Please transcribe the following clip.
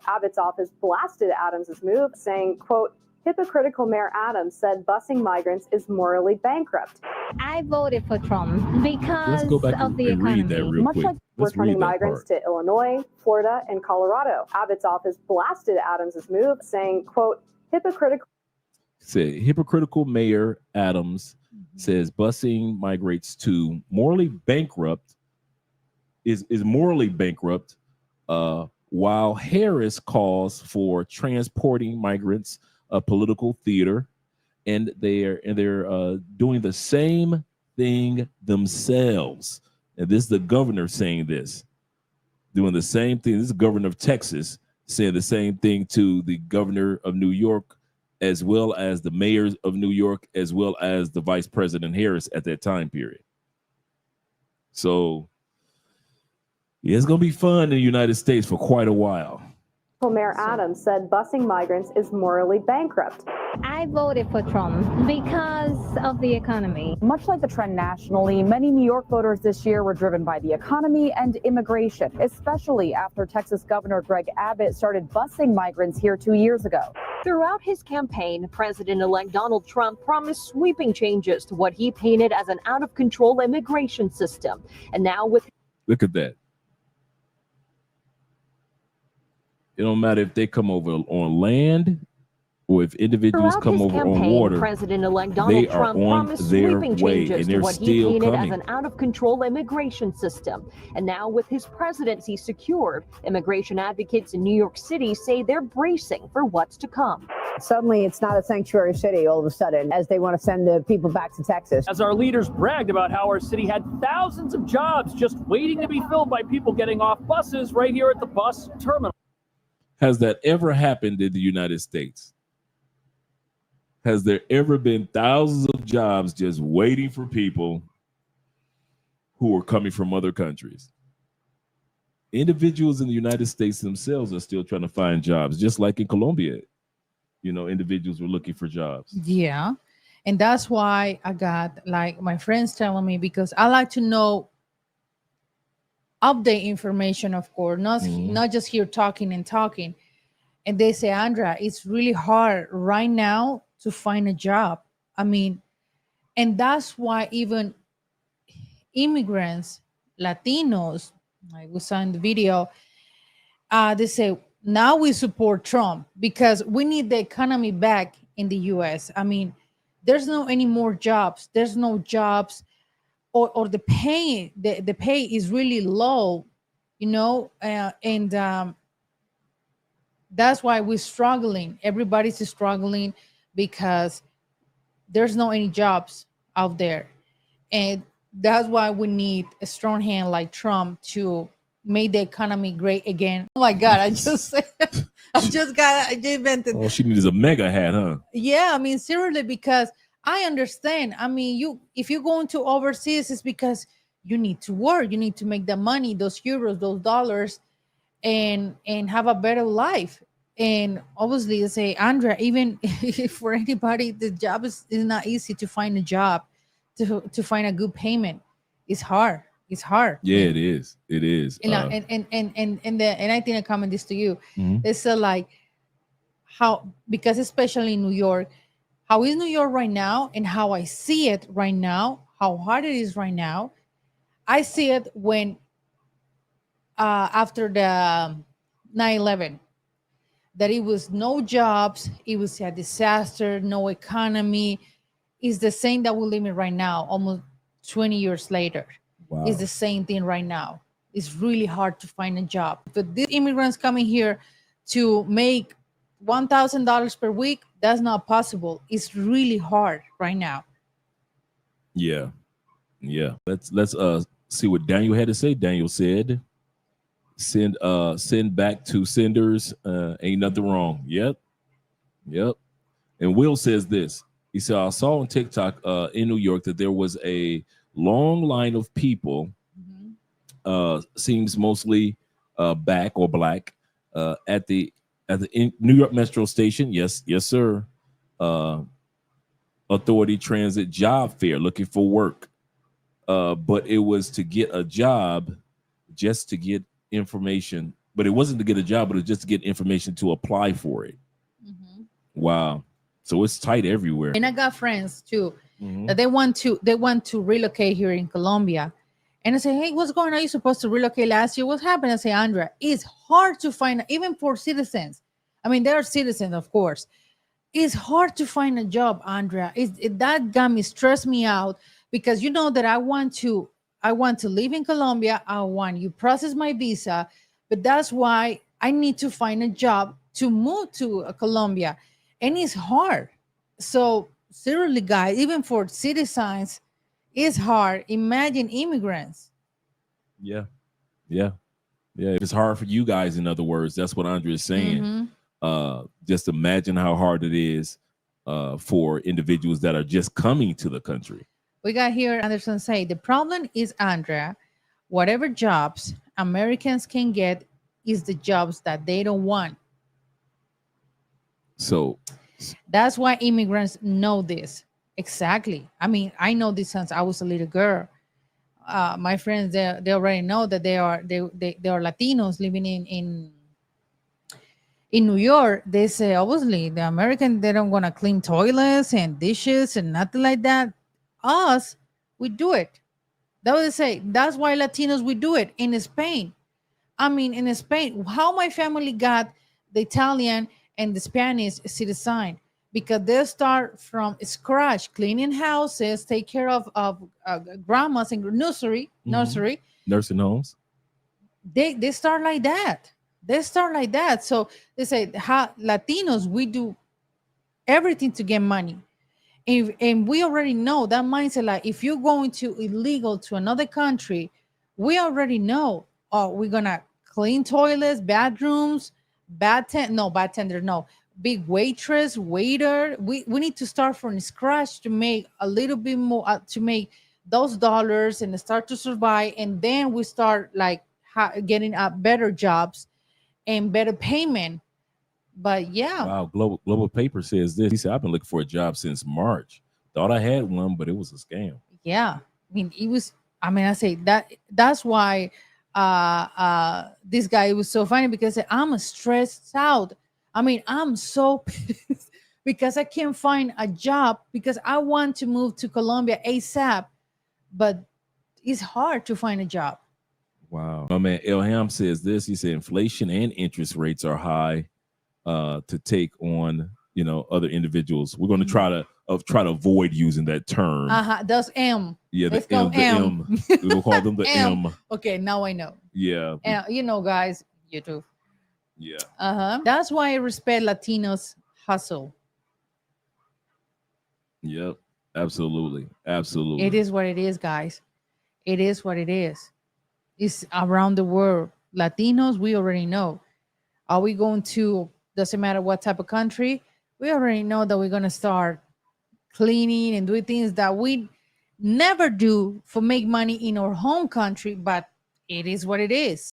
Abbott's office blasted Adams' move, saying, quote, hypocritical Mayor Adams said busing migrants is morally bankrupt. I voted for Trump because Let's go back of the economy. read that real Much quick. like returning migrants to Illinois, Florida, and Colorado. Abbott's office blasted Adams' move, saying, quote, hypocritical Mayor Adams says busing migrants to morally bankrupt is morally bankrupt, while Harris calls for transporting migrants a political theater, and they're doing the same thing themselves. And this is the governor saying this, doing the same thing. This is the governor of Texas saying the same thing to the governor of New York, as well as the mayors of New York, as well as the Vice President Harris at that time period. So yeah, it's going to be fun in the United States for quite a while. Mayor Adams said busing migrants is morally bankrupt. I voted for Trump because of the economy. Much like the trend nationally, many New York voters this year were driven by the economy and immigration, especially after Texas Governor Greg Abbott started busing migrants here 2 years ago. Throughout his campaign, President-elect Donald Trump promised sweeping changes to what he painted as an out-of-control immigration system. And now with... Look at that. It don't matter if they come over on land or if individuals come over on water. President-elect Donald Trump promised sweeping changes to what he painted as an out-of-control immigration system. And now with his presidency secured, immigration advocates in New York City say they're bracing for what's to come. Suddenly, it's not a sanctuary city all of a sudden, as they want to send the people back to Texas. As our leaders bragged about how our city had thousands of jobs just waiting to be filled by people getting off buses right here at the bus terminal. Has that ever happened in the United States? Has there ever been thousands of jobs just waiting for people who are coming from other countries? Individuals in the United States themselves are still trying to find jobs, just like in Colombia. You know, individuals were looking for jobs. Yeah. And that's why I got like my friends telling me, because I like to know update information, of course, not just here talking. And they say, Andrea, it's really hard right now to find a job. I mean, and that's why even immigrants, Latinos, like we saw in the video, they say, now we support Trump because we need the economy back in the US. I mean, there's no any more jobs. There's no jobs. Or the pay, the pay is really low, you know, and that's why we're struggling. Everybody's struggling because there's no any jobs out there, and that's why we need a strong hand like Trump to make the economy great again. Oh my God! I just invented. All she needs is a mega hat, huh? Yeah, I mean seriously, because I understand. I mean, if you're going to overseas, it's because you need to work. You need to make the money, those euros, those dollars, and have a better life. And obviously, they say, Andrea, even for anybody, the job is not easy to find a job, to find a good payment. It's hard. It's hard. Yeah, it is. It is. And I think I comment this to you. It's like how, because especially in New York, how is New York right now and how I see it right now, how hard it is right now. I see it when after the 9/11, that it was no jobs, it was a disaster, no economy. It's the same that we're living right now, almost 20 years later. Wow. It's the same thing right now. It's really hard to find a job. But these immigrants coming here to make $1,000 per week, that's not possible. It's really hard right now. Yeah. Let's see what Daniel had to say. Daniel said, send back to senders. Ain't nothing wrong. Yep. And Will says this. He said, I saw on TikTok in New York that there was a long line of people, seems mostly black, at the New York Metro Station. Yes, sir. Authority Transit job fair, looking for work. But it was to get a job, just to get information but it wasn't to get a job, but it was just to get information to apply for it. Mhm. Wow. So it's tight everywhere. And I got friends too Mhm. that they want to relocate here in Colombia. And I say, hey, what's going on? You're supposed to relocate last year. What happened? I say, Andrea, it's hard to find, even for citizens. I mean, there are citizens, of course. It's hard to find a job, Andrea. That got me, stressed me out, because you know that I want to live in Colombia. I want you process my visa, but that's why I need to find a job to move to Colombia, and it's hard. So seriously, guys, even for citizens, it's hard. Imagine immigrants. Yeah. Yeah. Yeah. It's hard for you guys, in other words. That's what Andrea is saying. Mhm. Just imagine how hard it is for individuals that are just coming to the country. We got here Anderson say the problem is, Andrea, whatever jobs Americans can get is the jobs that they don't want. So That's why immigrants know this. Exactly. I mean, I know this since I was a little girl. My friends, they already know that they are Latinos living in New York. They say, obviously, the American, they don't want to clean toilets and dishes and nothing like that. Us, we do it. That's what they say. That's why Latinos, we do it. In Spain, I mean, in Spain, how my family got the Italian and the Spanish citizen, because they start from scratch, cleaning houses, take care of grandmas in nursery, nursing homes. They start like that. They start like that. So they say, Latinos, we do everything to get money. And we already know that mindset. Like, if you're going to illegal to another country, we already know, oh, we're gonna clean toilets, bathrooms, bartender, no, big waitress, waiter. We need to start from scratch to make a little bit more, to make those dollars and start to survive. And then we start like getting better jobs and better payment. But yeah. Wow. Global Paper says this. He said, I've been looking for a job since March. Thought I had one, but it was a scam. Yeah. I mean, I say that's why this guy was so funny, because I'm stressed out. I mean, I'm so pissed because I can't find a job, because I want to move to Colombia ASAP, but it's hard to find a job. Wow. My man Elham says this. He said inflation and interest rates are high to take on, other individuals. We're going to try to avoid using that term. That's M. Yeah, Let's the M. go M. We'll call them the M. Okay, now I know. Yeah. Guys, YouTube. Yeah. That's why I respect Latinos hustle. Yep. Absolutely. Absolutely. It is what it is, guys. It is what it is. It's around the world. Latinos, we already know. Are we going to, doesn't matter what type of country, we already know that we're going to start cleaning and doing things that we never do for make money in our home country, but it is what it is.